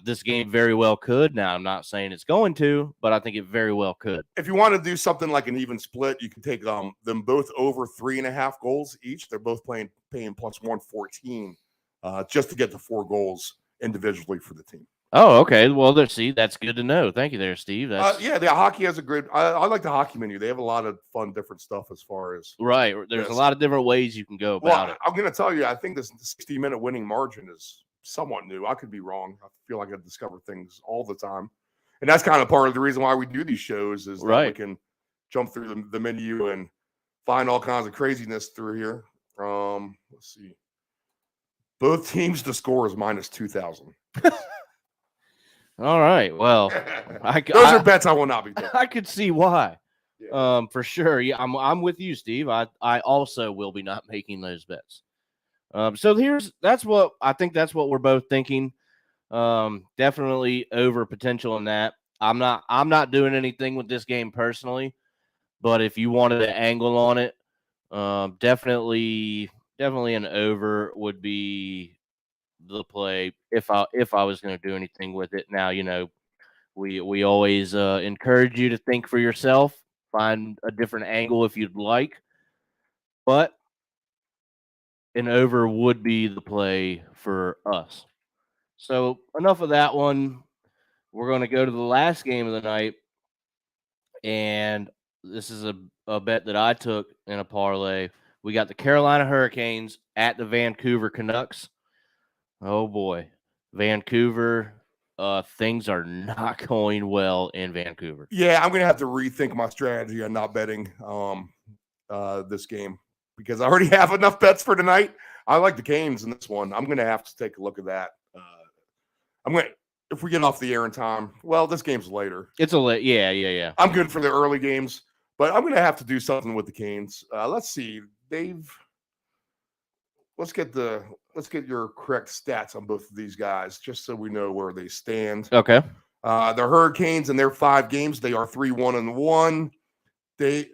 this game very well could. Now, I'm not saying it's going to, but I think it very well could. If you want to do something like an even split, you can take them both over 3.5 goals each. They're both paying +114 just to get the 4 goals individually for the team. Oh, okay. Well, that's good to know. Thank you there, Steve. Yeah, the hockey has a great. I like the hockey menu. They have a lot of fun, different stuff as far as right. There's a lot of different ways you can go about it. I'm going to tell you, I think this 60-minute winning margin is somewhat new. I could be wrong. I feel like I discover things all the time, and that's kind of part of the reason why we do these shows is that we can jump through the menu and find all kinds of craziness through here. Let's see. Both teams to score is -2,000. All right. Well, those are bets I will not be taking. I could see why. Yeah. For sure. Yeah, I'm with you, Steve. I also will be not making those bets. So that's what we're both thinking. Definitely over potential in that. I'm not doing anything with this game personally, but if you wanted to angle on it, definitely an over would be the play if I was going to do anything with it. Now, we always encourage you to think for yourself, find a different angle if you'd like, but an over would be the play for us. So enough of that one. We're going to go to the last game of the night, and this is a bet that I took in a parlay. We got the Carolina Hurricanes at the Vancouver Canucks. Oh, boy. Vancouver, things are not going well in Vancouver. Yeah, I'm going to have to rethink my strategy on not betting this game because I already have enough bets for tonight. I like the Canes in this one. I'm going to have to take a look at that. If we get off the air in time, well, this game's later. It's a late, yeah. I'm good for the early games, but I'm going to have to do something with the Canes. Let's see. Let's get your correct stats on both of these guys, just so we know where they stand. Okay. The Hurricanes in their 5 games, they are 3-1-1. They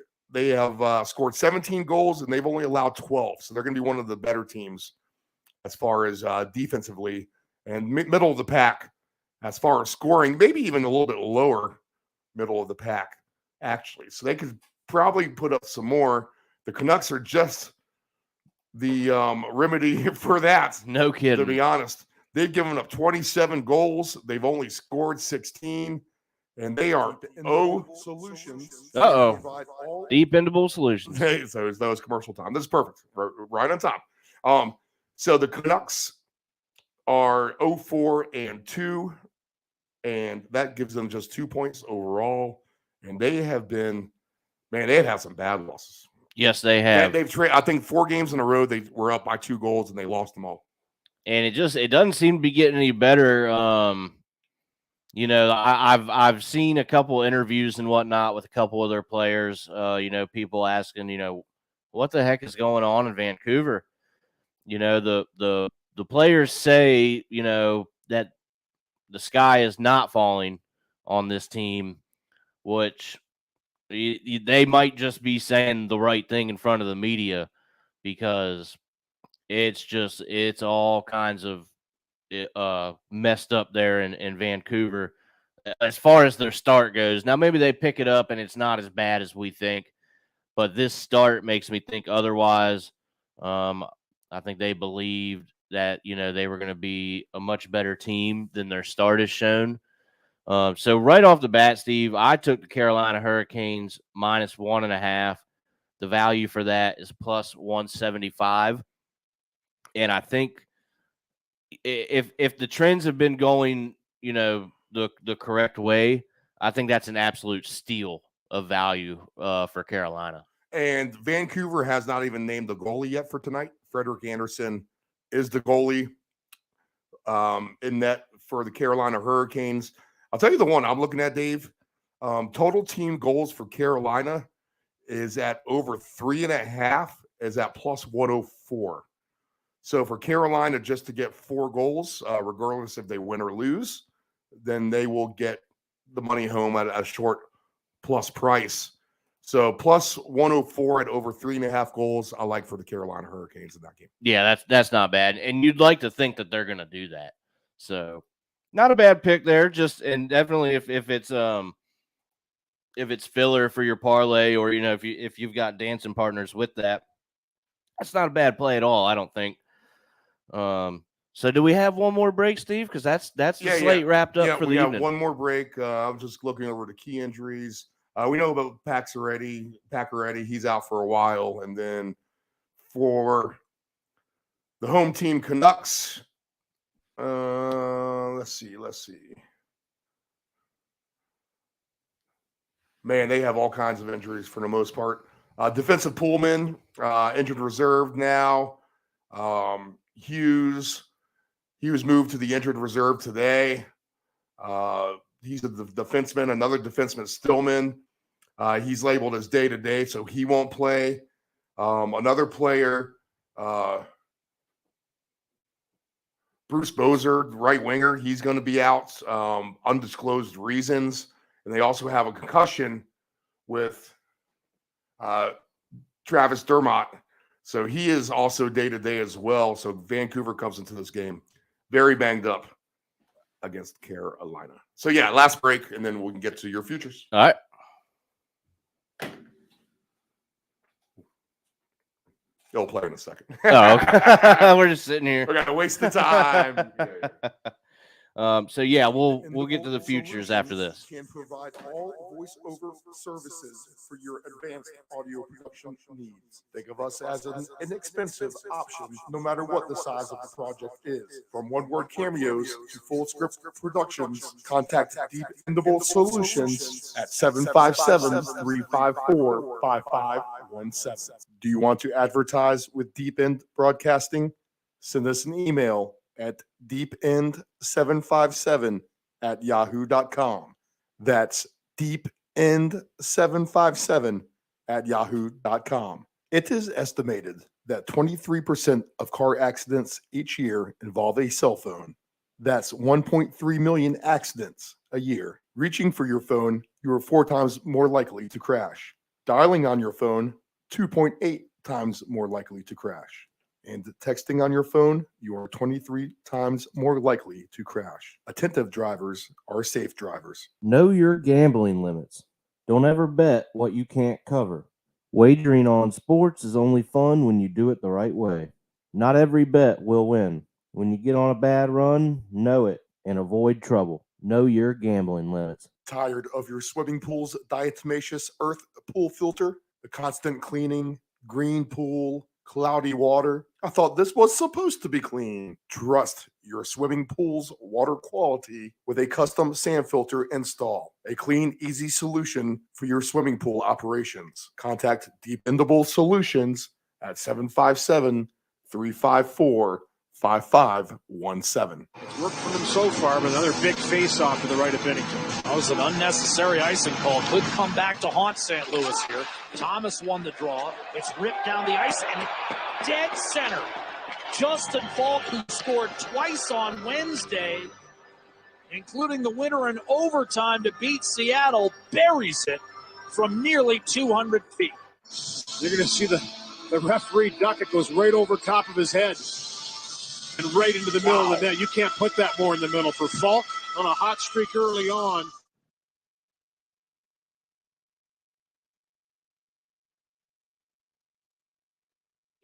have scored 17 goals and they've only allowed 12. So they're going to be one of the better teams as far as defensively and middle of the pack as far as scoring, maybe even a little bit lower middle of the pack actually. So they could probably put up some more. The Canucks are just the remedy for that. No kidding. To be honest, they've given up 27 goals. They've only scored 16, and they are solutions. Dependable solutions. So it's those commercial time. This is perfect. Right on time. So the Canucks are 0-4-2, and that gives them just 2 points overall. And they have been, they've had some bad losses. Yes, they have. I think 4 games in a row they were up by 2 goals and they lost them all. And it doesn't seem to be getting any better. you know, I've seen a couple interviews and whatnot with a couple of their players. You know, people asking, you know, what the heck is going on in Vancouver? You know, the players say, you know, that the sky is not falling on this team, which they might just be saying the right thing in front of the media, because it's all kinds of messed up there in Vancouver as far as their start goes. Now maybe they pick it up and it's not as bad as we think, but this start makes me think otherwise. I think they believed that, you know, they were going to be a much better team than their start has shown. So right off the bat, Steve, I took the Carolina Hurricanes -1.5. The value for that is +175. And I think if the trends have been going, you know, the correct way, I think that's an absolute steal of value for Carolina. And Vancouver has not even named the goalie yet for tonight. Frederik Andersen is the goalie in net for the Carolina Hurricanes. I'll tell you the one I'm looking at, Dave. Total team goals for Carolina is at over 3.5, is at +104. So for Carolina just to get 4 goals, regardless if they win or lose, then they will get the money home at a short plus price. So +104 at over 3.5 goals, I like for the Carolina Hurricanes in that game. Yeah, that's not bad. And you'd like to think that they're going to do that. So not a bad pick there. Just, and definitely if it's filler for your parlay, or, you know, if you've got dancing partners with that, that's not a bad play at all, I don't think. So do we have one more break, Steve? Because that's the slate wrapped up for the evening. Yeah, one more break. I was just looking over the key injuries. We know about Pacioretty. He's out for a while. And then for the home team Canucks, let's see. Man, they have all kinds of injuries for the most part. Defensive Pullman, injured reserve now. Hughes, he was moved to the injured reserve today. He's a defenseman. Another defenseman, Stillman. He's labeled as day-to-day, so he won't play. Another player, Bruce Bozer, right winger, he's going to be out, undisclosed reasons. And they also have a concussion with Travis Dermott. So he is also day-to-day as well. So Vancouver comes into this game very banged up against Carolina. So, yeah, last break, and then we can get to your futures. All right. They'll play in a second. Oh, okay. We're just sitting here. We're going to waste the time. So yeah, we'll get to the futures after this. Can provide all voiceover services for your advanced audio production needs. Think of us as an inexpensive option, no matter what the size of the project is. From one-word cameos to full script productions, contact Dependable Solutions at 757-354-5517. Do you want to advertise with Deep End Broadcasting? Send us an email at deepend757@yahoo.com. That's deepend757@yahoo.com. It is estimated that 23% of car accidents each year involve a cell phone. That's 1.3 million accidents a year. Reaching for your phone, you are 4 times more likely to crash. Dialing on your phone, 2.8 times more likely to crash. And texting on your phone, you are 23 times more likely to crash. Attentive drivers are safe drivers. Know your gambling limits. Don't ever bet what you can't cover. Wagering on sports is only fun when you do it the right way. Not every bet will win. When you get on a bad run, know it and avoid trouble. Know your gambling limits. Tired of your swimming pool's diatomaceous earth pool filter? The constant cleaning, green pool, cloudy water? I thought this was supposed to be clean. Trust your swimming pool's water quality with a custom sand filter install. A clean, easy solution for your swimming pool operations. Contact Dependable Solutions at 757-354-5517. 5517. It's worked for them so far, but another big face-off to the right of Bennington. That was an unnecessary icing call. Could come back to haunt St. Louis here. Thomas won the draw. It's ripped down the ice and dead center. Justin Falk, who scored twice on Wednesday, including the winner in overtime to beat Seattle, buries it from nearly 200 feet. You're going to see the referee duck. It goes right over top of his head and right into the middle of the net. You can't put that more in the middle. For Falk on a hot streak early on.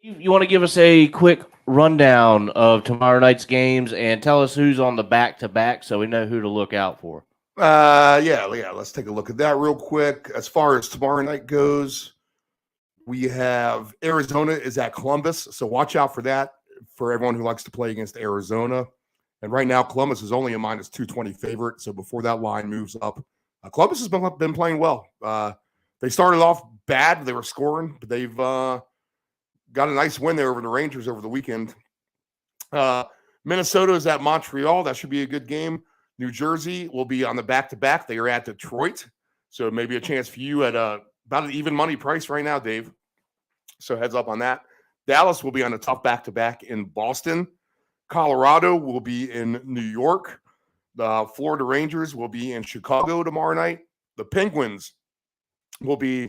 You want to give us a quick rundown of tomorrow night's games and tell us who's on the back-to-back so we know who to look out for. Yeah. Let's take a look at that real quick. As far as tomorrow night goes, we have Arizona is at Columbus, so watch out for that for everyone who likes to play against Arizona. And right now, Columbus is only a minus 220 favorite, so before that line moves up, Columbus has been playing well. They started off bad; they were scoring, but they've got a nice win there over the Rangers over the weekend. Minnesota is at Montreal. That should be a good game. New Jersey will be on the back-to-back. They are at Detroit. So maybe a chance for you at about an even money price right now, Dave. So heads up on that. Dallas will be on a tough back-to-back in Boston. Colorado will be in New York. The Florida Rangers will be in Chicago tomorrow night. The Penguins will be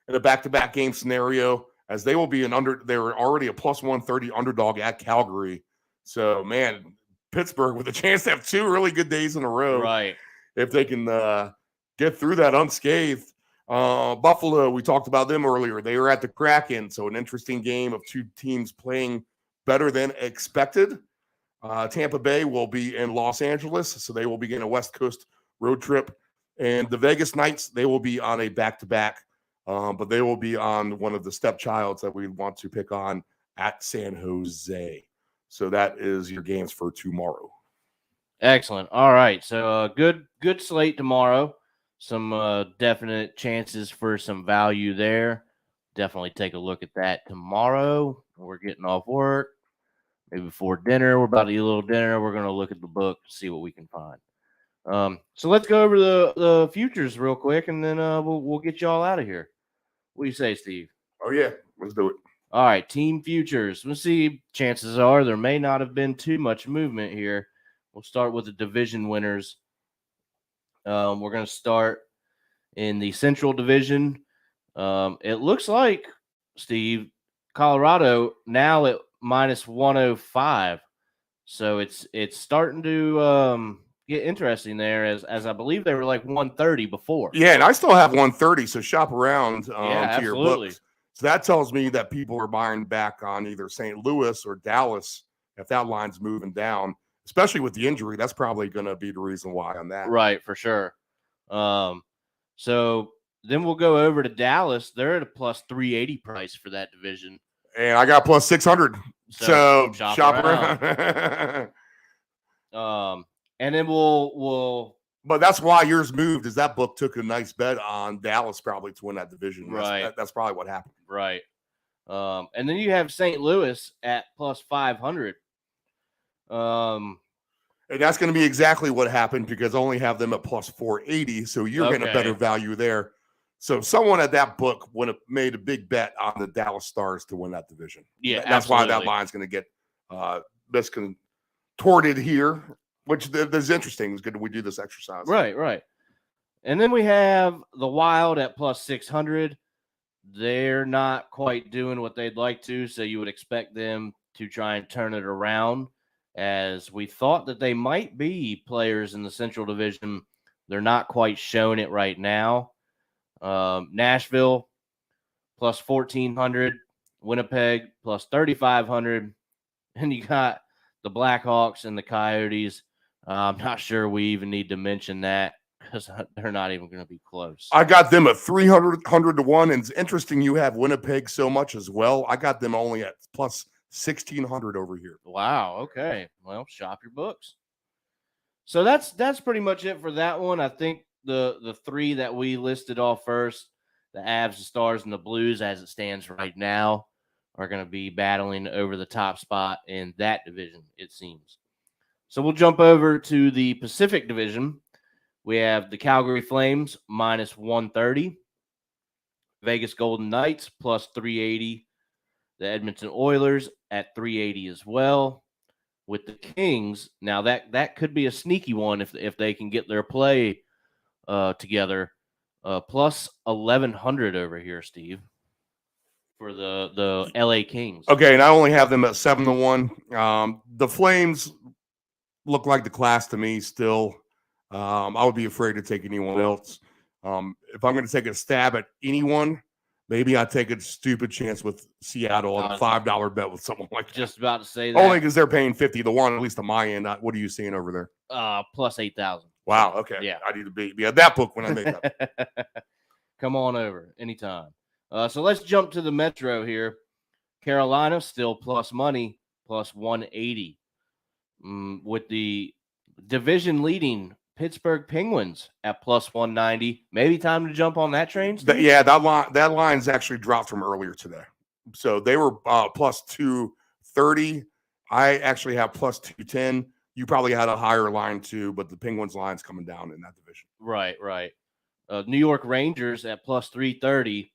in a back-to-back game scenario, as they will be they're already a plus 130 underdog at Calgary. So, man, Pittsburgh with a chance to have two really good days in a row. Right. If they can get through that unscathed. Buffalo, we talked about them earlier. They were at the Kraken, so an interesting game of two teams playing better than expected. Tampa Bay will be in Los Angeles, so they will begin a West Coast road trip. And the Vegas Knights, they will be on a back-to-back. But they will be on one of the stepchilds that we want to pick on at San Jose. So that is your games for tomorrow. Excellent. All right. So good slate tomorrow. Some definite chances for some value there. Definitely take a look at that tomorrow. We're getting off work. Maybe before dinner. We're about to eat a little dinner. We're going to look at the book to see what we can find. So let's go over the futures real quick, and then we'll get you all out of here. What do you say, Steve? Oh, yeah. Let's do it. All right, team futures. We'll see. Chances are there may not have been too much movement here. We'll start with the division winners. We're going to start in the Central Division. It looks like, Steve, Colorado now at minus 105. So it's starting to get interesting there, as I believe they were like 130 before. Yeah, and I still have 130, so shop around to absolutely. your books. So that tells me that people are buying back on either St. Louis or Dallas if that line's moving down, especially with the injury. That's probably going to be the reason why on that. Right, for sure. So then we'll go over to Dallas. They're at a plus 380 price for that division. And I got plus 600. So shop around. And then we'll but that's why yours moved, is that book took a nice bet on Dallas probably to win that division. Right. That's probably what happened. Right. And then you have St. Louis at plus 500. And that's going to be exactly what happened, because I only have them at plus 480. So you're getting a better value there. So someone at that book would have made a big bet on the Dallas Stars to win that division. Yeah, that's why that line's going to get miscontorted here, which is interesting. It's good we do this exercise. Right. And then we have the Wild at plus 600. They're not quite doing what they'd like to, so you would expect them to try and turn it around, as we thought that they might be players in the Central Division. They're not quite showing it right now. Nashville plus 1,400. Winnipeg plus 3,500. And you got the Blackhawks and the Coyotes. I'm not sure we even need to mention that, because they're not even going to be close. I got them at 300 to 1. And it's interesting you have Winnipeg so much as well. I got them only at plus 1,600 over here. Wow. Okay. Well, shop your books. So that's pretty much it for that one. I think the three that we listed off first, the Avs, the Stars, and the Blues, as it stands right now, are going to be battling over the top spot in that division, it seems. So we'll jump over to the Pacific Division. We have the Calgary Flames minus 130, Vegas Golden Knights plus 380, the Edmonton Oilers at 380 as well. With the Kings, now that could be a sneaky one if they can get their play together. Plus 1,100 over here, Steve, for the LA Kings. Okay, and I only have them at 7-1. The Flames look like the class to me still. I would be afraid to take anyone else. If I'm going to take a stab at anyone, maybe I take a stupid chance with Seattle on a $5 bet with someone like that. Just about to say that. Only because they're paying 50-1, at least on my end. What are you seeing over there? Plus 8,000. Wow. Okay. Yeah. I need to be at that book when I make that. Come on over anytime. So let's jump to the Metro here. Carolina still plus money, plus 180. With the division leading Pittsburgh Penguins at plus 190. Maybe time to jump on that train, Steve? Yeah, that line's actually dropped from earlier today. So they were plus 230. I actually have plus 210. You probably had a higher line too, but the Penguins line's coming down in that division. Right. New York Rangers at plus 330.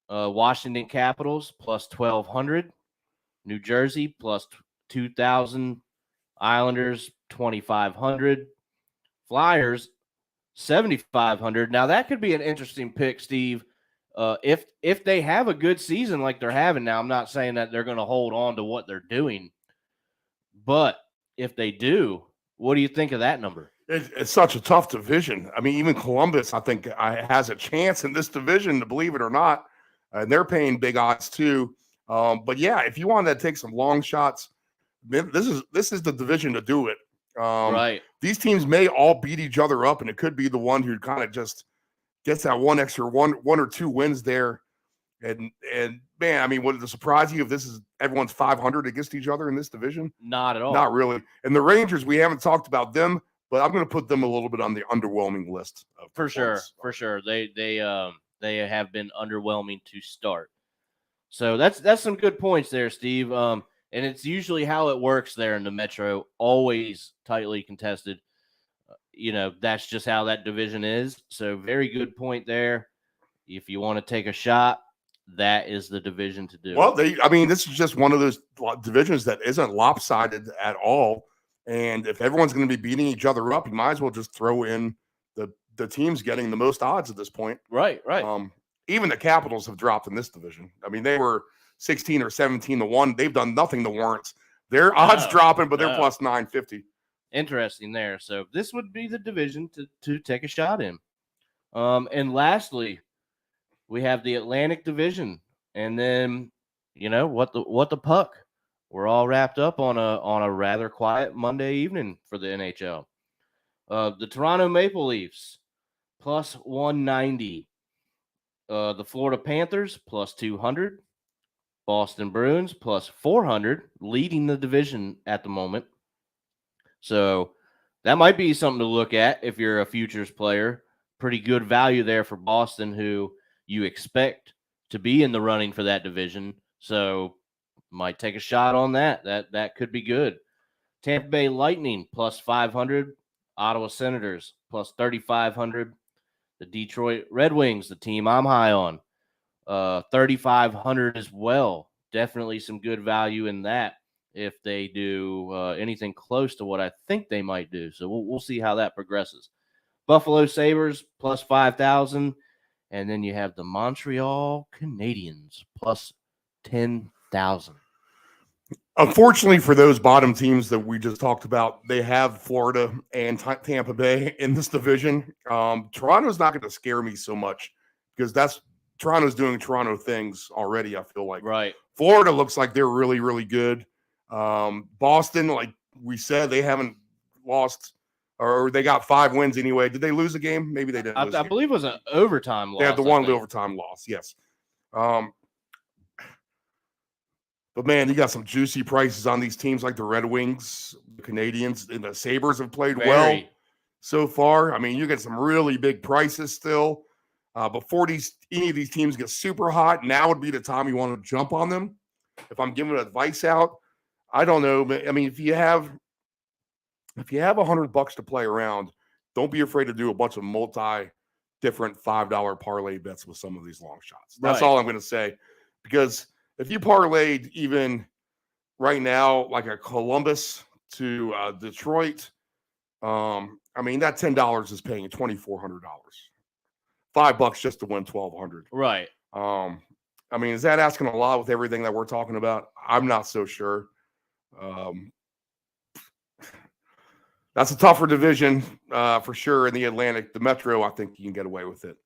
Washington Capitals plus 1,200. New Jersey plus 2,000. Islanders 2,500. Flyers 7,500. Now that could be an interesting pick, Steve. If they have a good season like they're having now, I'm not saying that they're going to hold on to what they're doing, but if they do, what do you think of that number? It's such a tough division. I mean, even Columbus, I think, has a chance in this division, to believe it or not. And they're paying big odds too. But yeah, if you want to take some long shots, this is the division to do it. Right. These teams may all beat each other up, and it could be the one who kind of just gets that one or two wins there. And man, I mean, would it surprise you if this is everyone's 500 against each other in this division? Not at all. Not really. And the Rangers, we haven't talked about them, but I'm going to put them a little bit on the underwhelming list. For sure. They have been underwhelming to start. So that's some good points there, Steve. And it's usually how it works there in the Metro, always tightly contested. That's just how that division is. So very good point there. If you want to take a shot, that is the division to do. Well, this is just one of those divisions that isn't lopsided at all. And if everyone's going to be beating each other up, you might as well just throw in the teams getting the most odds at this point. Right. Even the Capitals have dropped in this division. I mean, they were 16 or 17-1. They've done nothing to warrant their odds dropping, but they're plus 950. Interesting there. So this would be the division to take a shot in. And lastly, we have the Atlantic Division, and then what the puck. We're all wrapped up on a rather quiet Monday evening for the NHL. The Toronto Maple Leafs plus 190. The Florida Panthers plus 200. Boston Bruins plus 400, leading the division at the moment. So that might be something to look at if you're a futures player. Pretty good value there for Boston, who you expect to be in the running for that division. So might take a shot on that. That could be good. Tampa Bay Lightning plus 500. Ottawa Senators plus 3,500. The Detroit Red Wings, the team I'm high on, 3,500 as well. Definitely some good value in that if they do anything close to what I think they might do. So we'll see how that progresses. Buffalo Sabres plus 5,000. And then you have the Montreal Canadiens plus 10,000. Unfortunately for those bottom teams that we just talked about, they have Florida and Tampa Bay in this division. Toronto's not going to scare me so much because Toronto's doing Toronto things already, I feel like. Right. Florida looks like they're really, really good. Boston, like we said, they haven't lost, or they got 5 wins anyway. Did they lose a game? Maybe they didn't. I believe it was an overtime loss. They had the one overtime loss, yes. But, man, you got some juicy prices on these teams like the Red Wings, the Canadiens, and the Sabres have played well so far. I mean, you get some really big prices still. Before any of these teams get super hot, now would be the time you want to jump on them. if I'm giving advice out, I don't know. But I mean, if you have $100 to play around, don't be afraid to do a bunch of different $5 parlay bets with some of these long shots. That's all I'm going to say. Because if you parlayed even right now, like a Columbus to Detroit, I mean, that $10 is paying $2,400. $5 just to win $1,200. Right. I mean, is that asking a lot with everything that we're talking about? I'm not so sure. That's a tougher division for sure in the Atlantic. The Metro, I think you can get away with it.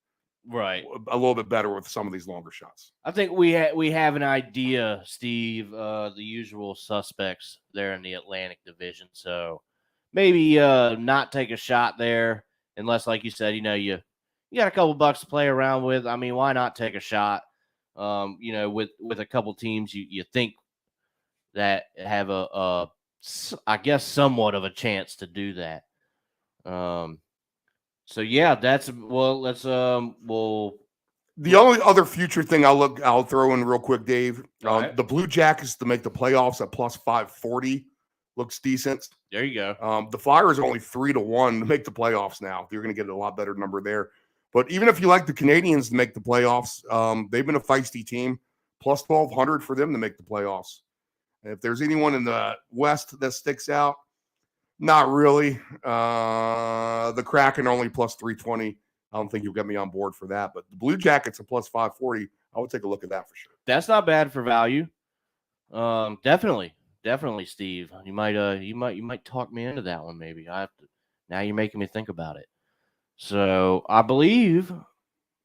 Right. A little bit better with some of these longer shots. I think we have an idea, Steve, the usual suspects there in the Atlantic division. So maybe not take a shot there unless, like you said, you got a couple bucks to play around with. I mean, why not take a shot? With a couple teams you think that have I guess somewhat of a chance to do that. So yeah, let's The only other future thing I'll throw in real quick, Dave. Right. The Blue Jackets to make the playoffs at plus 540 looks decent. There you go. The Flyers are only 3-1 to make the playoffs now. You're going to get a lot better number there. But even if you like the Canadians to make the playoffs, they've been a feisty team. Plus 1,200 for them to make the playoffs. And if there's anyone in the West that sticks out, not really. The Kraken only plus 320. I don't think you'll get me on board for that. But the Blue Jackets are plus 540. I would take a look at that for sure. That's not bad for value. Definitely, Steve. You might talk me into that one. Maybe I have to. Now you're making me think about it. So I believe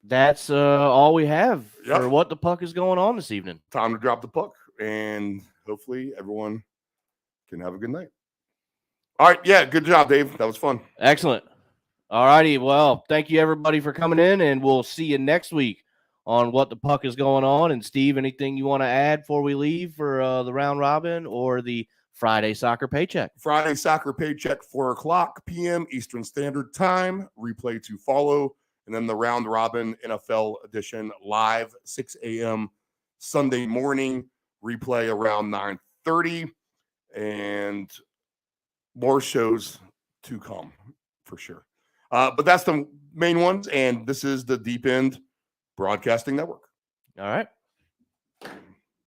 that's all we have for what the puck is going on this evening. Time to drop the puck, and hopefully everyone can have a good night. All right. Yeah, good job, Dave. That was fun. Excellent. All righty. Well, thank you, everybody, for coming in, and we'll see you next week on what the puck is going on. And, Steve, anything you want to add before we leave for the round robin or the Friday Soccer Paycheck? Friday Soccer Paycheck, 4:00 p.m. Eastern Standard Time. Replay to follow. And then the round robin NFL edition live 6 a.m. Sunday morning. Replay around 9:30. And more shows to come for sure. But that's the main ones. And this is the Deep End Broadcasting Network. All right.